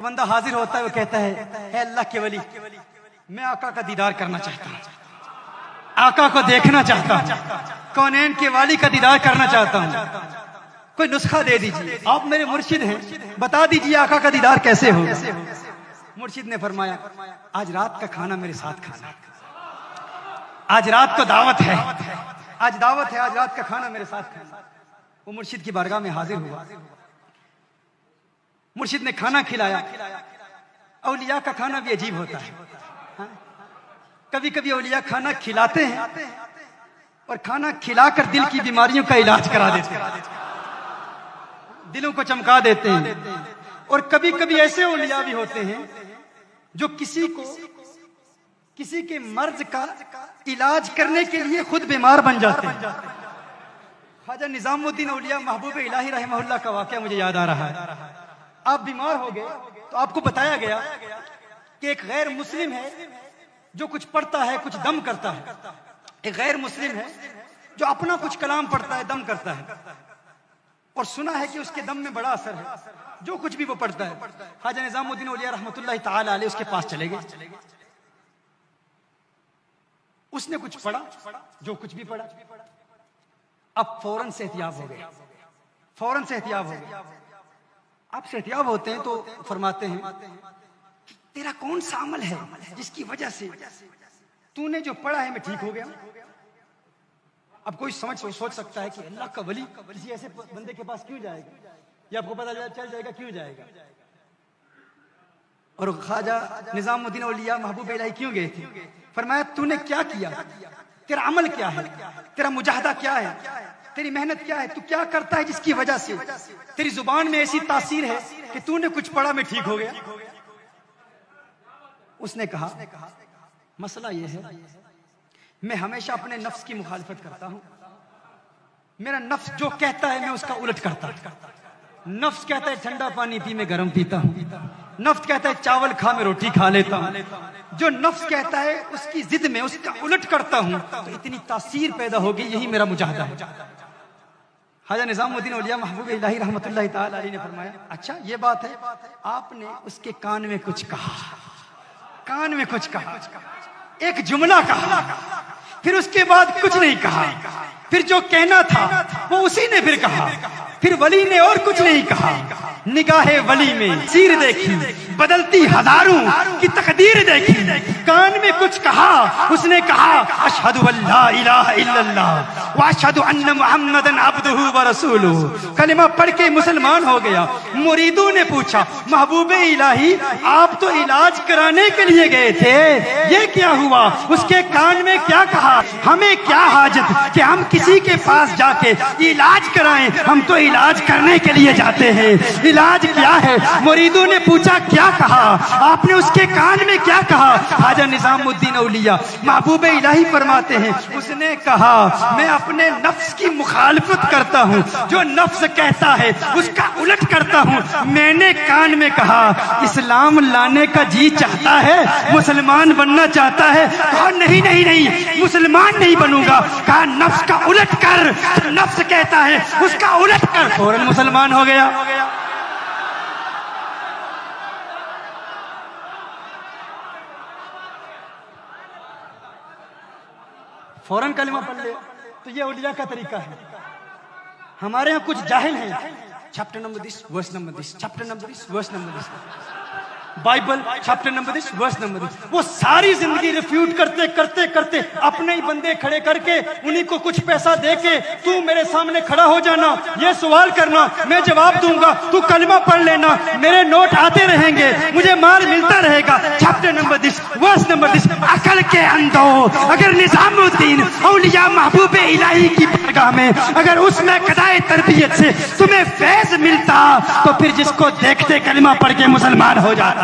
بندہ حاضر ہوتا ہے وہ کہتا ہے اے اللہ کے ولی میں آقا کا دیدار کرنا چاہتا ہوں، آقا کو دیکھنا چاہتا ہوں، کونین کے والی کا دیدار کرنا چاہتا ہوں، کوئی نسخہ دے دیجیے، آپ میرے مرشد ہیں، بتا دیجیے آقا کا دیدار کیسے ہوگا۔ مرشد نے فرمایا آج رات کا کھانا میرے ساتھ کھانا، آج رات کو دعوت ہے، آج دعوت ہے، آج رات کا کھانا میرے ساتھ کھانا۔ وہ مرشد کی بارگاہ میں حاضر ہوا، مرشد نے کھانا کھلایا۔ اولیاء کا کھانا بھی عجیب ہوتا ہے، کبھی کبھی اولیاء کھانا کھلاتے ہیں اور کھانا کھلا کر دل کی بیماریوں کا علاج کرا دیتے ہیں، دلوں کو چمکا دیتے ہیں۔ اور کبھی کبھی ایسے اولیاء بھی ہوتے ہیں جو کسی کے مرض کا علاج کرنے کے لیے خود بیمار بن جاتے ہیں۔ خواجہ نظام الدین اولیاء محبوب الہی رحمہ اللہ کا واقعہ مجھے یاد آ رہا ہے۔ آپ بیمار ہو گئے تو آپ کو بتایا گیا کہ ایک غیر مسلم ہے جو کچھ پڑھتا ہے، کچھ دم کرتا ہے، ایک غیر مسلم ہے جو اپنا کچھ کلام پڑھتا ہے، دم کرتا ہے، اور سنا ہے کہ اس کے دم میں بڑا اثر ہے جو کچھ بھی وہ پڑھتا ہے۔ خواجہ نظام الدین اولیاء رحمۃ اللہ تعالی علیہ اس کے پاس چلے گئے، اس نے کچھ پڑھا، جو کچھ بھی پڑھا، اب فوراً سے احتیاط ہو گئے، فوراً سے احتیاط ہو گئے۔ آپ سے احتیاط ہوتے ہیں تو فرماتے ہیں تیرا کون سا عمل ہے جس کی وجہ سے تو نے جو پڑھا ہے میں ٹھیک ہو گیا؟ اب کوئی سوچ سکتا ہے کہ اللہ کا ولی کسی ایسے بندے کے پاس کیوں جائے گا، یہ آپ کو پتا چل جائے گا کیوں جائے گا۔ اور خواجہ نظام الدین اولیاء محبوب الہی کیوں گئے تھے؟ فرمایا تو نے کیا کیا، تیرا عمل کیا ہے، تیرا مجاہدہ کیا ہے، تیری محنت کیا ہے، تو کیا کرتا ہے جس کی وجہ سے تیری زبان میں ایسی تاثیر ہے کہ تو نے کچھ پڑھا میں ٹھیک ہو گیا۔ اس نے کہا مسئلہ یہ ہے میں ہمیشہ اپنے نفس کی مخالفت کرتا ہوں، میرا نفس جو کہتا ہے میں اس کا الٹ کرتا ہوں۔ نفس کہتا ہے ٹھنڈا پانی پی میں گرم پیتا ہوں، نفس کہتا ہے چاول کھا میں روٹی کھا لیتا ہوں، جو نفس کہتا ہے اس کی ضد میں اس کا الٹ کرتا ہوں تو اتنی تاثیر پیدا ہوگی، یہی میرا مجاہدہ ہے۔ خواجہ نظام الدین اولیاء محبوب الہی رحمۃ اللہ تعالی علیہ نے فرمایا اچھا یہ بات ہے، آپ نے اس کے کان میں کچھ کہا، کان میں کچھ کہا، ایک جملہ کہا، پھر اس کے بعد کچھ نہیں کہا، پھر جو کہنا تھا وہ اسی نے پھر کہا، پھر ولی نے اور کچھ نہیں کہا۔ نگاہ ولی میں سیر دیکھی، بدلتی ہزاروں کی تقدیر دیکھی، کان میں کچھ کہا، اس نے کہا اشہد ان لا الہ الا اللہ واشہد ان محمدن عبدہ ورسولہ، کلمہ پڑھ کے مسلمان ہو گیا۔ مریدوں نے پوچھا محبوب الہی آپ تو علاج کرانے کے لیے گئے تھے، یہ کیا ہوا؟ اس کے کان میں کیا کہا؟ ہمیں کیا حاجت کہ ہم کسی کے پاس جا کے علاج کرائیں، ہم تو علاج کرنے کے لیے جاتے ہیں، علاج کیا ہے؟ مریدوں نے پوچھا کیا کہا؟ آپ نے اس کے کان میں کیا کہا؟ خواجہ نظام الدین اولیاء محبوب الہی فرماتے ہیں اس نے کہا میں اپنے نفس کی مخالفت کرتا ہوں، جو نفس کہتا ہے اس کا الٹ کرتا ہوں۔ میں نے کان میں کہا اسلام لانے کا جی چاہتا ہے، مسلمان بننا چاہتا ہے، کہا نہیں نہیں نہیں مسلمان نہیں بنوں گا، کہا نفس کا الٹ کر، نفس کہتا ہے اس کا الٹ کر، فوراً مسلمان ہو گیا۔ فوراً کلمہ پڑھ لے، تو یہ اولیاء کا طریقہ ہے۔ ہمارے ہاں کچھ جاہل ہیں، چیپٹر نمبر دس ورس نمبر دس، چیپٹر نمبر دس ورس نمبر دس، بائبل چیپٹر نمبر دس ورس نمبر دس، وہ ساری زندگی ریفیوٹ کرتے کرتے کرتے اپنے ہی بندے کھڑے کر کے انہیں کو کچھ پیسہ دے کے تو میرے سامنے کھڑا ہو جانا، یہ سوال کرنا میں جواب دوں گا، تو کلمہ پڑھ لینا، میرے نوٹ آتے رہیں گے، مجھے مال ملتا رہے گا۔ چیپٹر نمبر دس ورس نمبر دس، عقل کے اندھو اگر نظام الدین اولیاء محبوب الہی کی بارگاہ میں اگر اس میں قضائے تربیت سے تمہیں فیض ملتا تو پھر جس کو دیکھتے کلمہ پڑھ کے مسلمان ہو جاتا۔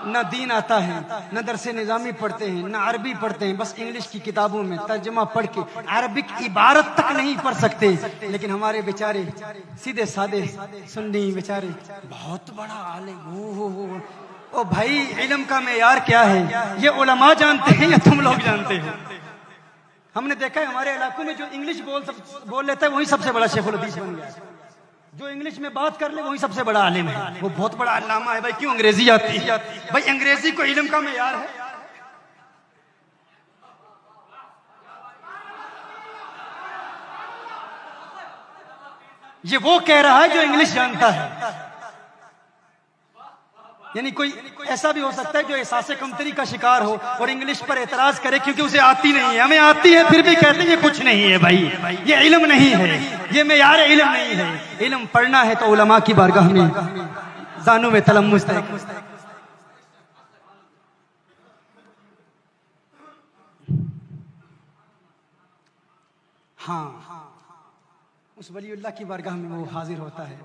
نہ دین آتا ہے، نہ درس نظامی پڑھتے ہیں، نہ عربی پڑھتے ہیں، بس انگلش کی کتابوں میں ترجمہ پڑھ کے عربک عبارت تک نہیں پڑھ سکتے. لیکن ہمارے بیچارے سیدھے سادے سنی بیچارے بہت بڑا عالم. او بھائی علم کا معیار کیا ہے یہ علماء جانتے ہیں یا تم لوگ جانتے ہو؟ ہم نے دیکھا ہے ہمارے علاقوں میں جو انگلش بول لیتا ہے وہی سب سے بڑا شیخ الحدیث بن گیا. جو انگلش میں بات کر لے وہی سب سے بڑا عالم ہے، وہ بہت بڑا علامہ ہے. بھائی کیوں انگریزی آتی ہے؟ بھائی انگریزی کو علم کا معیار ہے؟ یہ وہ کہہ رہا ہے جو انگلش جانتا ہے. یعنی کوئی ایسا بھی ہو سکتا ہے جو احساس کمتری کا شکار ہو اور انگلش پر اعتراض کرے کیونکہ اسے آتی نہیں ہے. ہمیں آتی ہے پھر بھی کہتے ہیں یہ کچھ نہیں ہے. بھائی یہ علم نہیں ہے، یہ معیار علم نہیں ہے. علم پڑھنا ہے تو علماء کی بارگاہ میں زانو میں تلمس ہے. ہاں اس ولی اللہ کی بارگاہ میں وہ حاضر ہوتا ہے،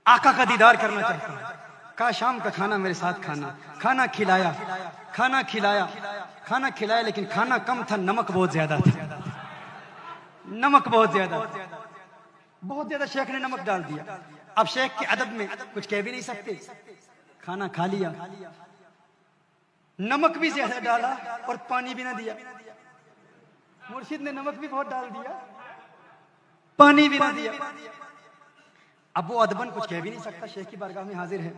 آقا کا دیدار کرنا چاہتا ہے. کہا شام کا کھانا میرے ساتھ کھانا. کھانا کھلایا لیکن کھانا کم تھا، نمک بہت زیادہ تھا. نمک بہت زیادہ شیخ نے نمک ڈال دیا. اب شیخ کے ادب میں کچھ کہہ بھی نہیں سکتے. کھانا کھا لیا، نمک بھی زیادہ ڈالا اور پانی بھی نہ دیا. مرشد نے نمک بھی بہت ڈال دیا، پانی بھی نہ دیا. اب وہ ادبن کچھ کہہ بھی نہیں سکتا، شیخ کی بارگاہ میں حاضر ہے.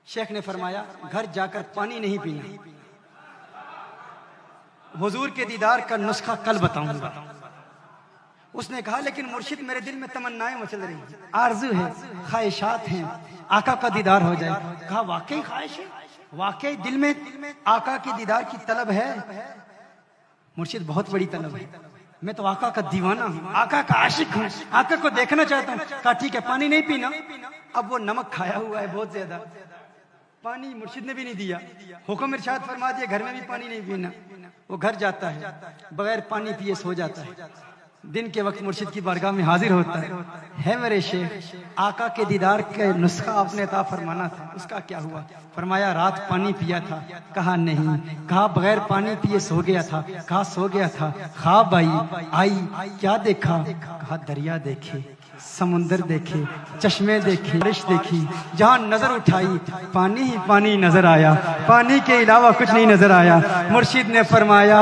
شیخ نے فرمایا گھر جا کر پانی نہیں پینا، حضور کے دیدار کا نسخہ کل بتاؤں گا. اس نے کہا لیکن مرشد میرے دل میں تمنائیں مچل رہی ہیں، آرزو ہے، خواہشات ہیں، آقا کا دیدار ہو جائے. کہا واقعی خواہش ہے، واقعی دل میں آقا کی دیدار کی طلب ہے؟ مرشد بہت بڑی طلب ہے، میں تو آقا کا دیوانہ ہوں، آقا کا عاشق ہوں، آقا کو دیکھنا چاہتا ہوں. کہا ٹھیک ہے پانی نہیں پینا. اب وہ نمک کھایا ہوا ہے بہت زیادہ، پانی مرشد نے بھی نہیں دیا. حکم ارشاد فرما دیا گھر میں بھی پانی نہیں پینا. وہ گھر جاتا ہے، بغیر پانی پیے سو جاتا ہے. دن کے وقت مرشد کی بارگاہ میں حاضر ہوتا ہے میرے شیخ آقا کے دیدار کا نسخہ آپ نے عطا فرمانا تھا، اس کا کیا ہوا؟ فرمایا رات پانی پیا تھا. کہا نہیں. کہا بغیر پانی پیے سو گیا تھا. کہا سو گیا تھا. خواب آئی کیا دیکھا؟ کہا دریا دیکھے، سمندر دیکھے، چشمے دیکھے، بارش دیکھی. جہاں نظر اٹھائی پانی ہی پانی نظر آیا، پانی کے علاوہ کچھ نہیں نظر آیا. مرشد نے فرمایا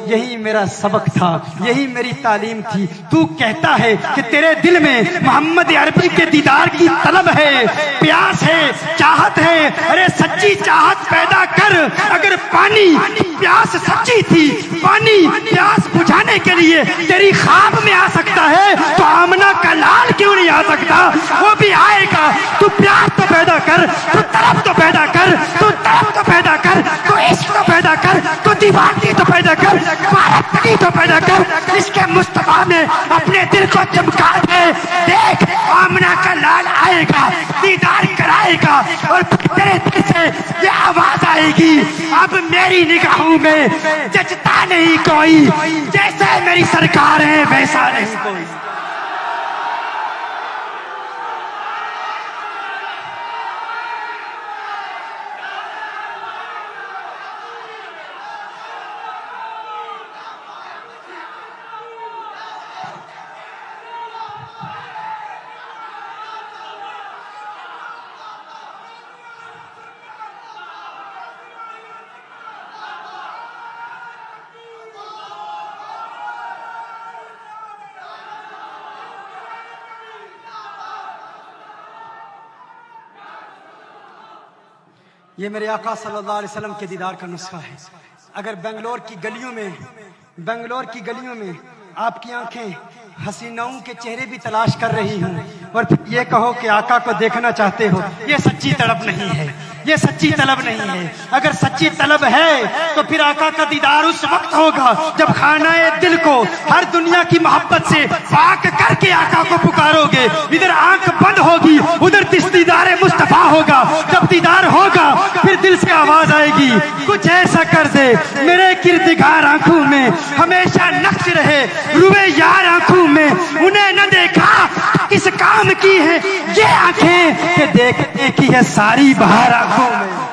یہی میرا سبق تھا، یہی میری تعلیم تھی. تو کہتا ہے کہ تیرے دل میں محمد عربی کے دیدار کی طلب ہے، پیاس ہے، چاہت ہے. ارے سچی چاہت پیدا کر. اگر پانی پیاس سچی تھی، پانی پیاس بجھانے کے لیے تیری خواب میں آ سکتا ہے تو آمنہ کا لال کیوں نہیں آ سکتا؟ وہ بھی آئے گا. تو پیاس تو پیدا کر، تو طلب تو پیدا کر، تو طلب تو پیدا کر، تو عشق تو پیدا کر، تو دیوانگی تو پیدا کر، پارتگی تو پیدا کر. اس کے مصطفیٰ میں اپنے دل کو چمکا دے. دیکھ آمنہ کا لال آئے گا، دیدار کرائے گا اور تیرے دل سے یہ آواز آئے گی اب میری نگاہوں میں جچتا نہیں کوئی، جیسے میری سرکار ہے ویسا نہیں کوئی. یہ میرے آقا صلی اللہ علیہ وسلم کے دیدار کا نسخہ ہے. اگر بنگلور کی گلیوں میں آپ کی آنکھیں حسیناؤں کے چہرے بھی تلاش کر رہی ہوں اور پھر یہ کہو کہ آقا کو دیکھنا چاہتے ہو، یہ سچی طلب نہیں ہے، یہ سچی طلب نہیں ہے. اگر سچی طلب ہے تو پھر آقا کا دیدار اس وقت ہوگا جب خانہ دل کو ہر دنیا کی محبت سے پاک کر کے آقا کو پکارو گے. ادھر آنکھ بند ہوگی، ادھر دیدار مصطفیٰ ہوگا. جب دیدار ہوگا پھر دل سے آواز آئے گی کچھ ایسا کر دے میرے کردگار آنکھوں میں ہمیشہ نقش رہے، روئے یار آنکھوں میں انہیں نہ دیکھا کس کام کی ہے یہ آنکھیں کہ دیکھنے کی ہے ساری بہار آنکھوں میں.